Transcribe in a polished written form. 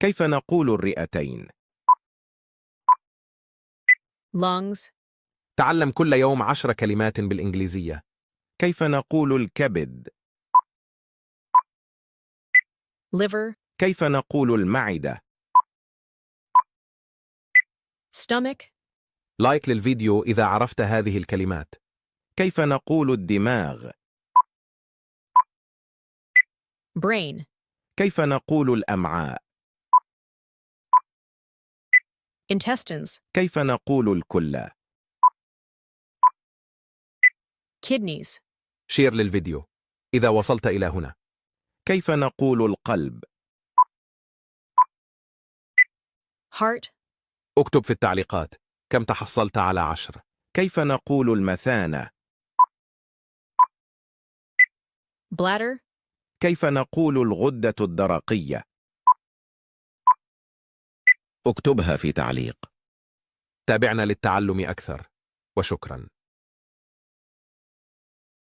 كيف نقول الرئتين؟ lungs, تعلم كل يوم 10 كلمات بالإنجليزية. كيف نقول الكبد؟ liver, كيف نقول المعدة؟ stomach, لايك للفيديو إذا عرفت هذه الكلمات. كيف نقول الدماغ؟ brain, كيف نقول الأمعاء؟ intestines, كيف نقول الكلى؟ kidneys, شير للفيديو إذا وصلت إلى هنا. كيف نقول القلب؟ heart, اكتب في التعليقات كم تحصلت على 10. كيف نقول المثانة؟ bladder, كيف نقول الغدة الدرقية؟ اكتبها في تعليق. تابعنا للتعلم أكثر، وشكرا.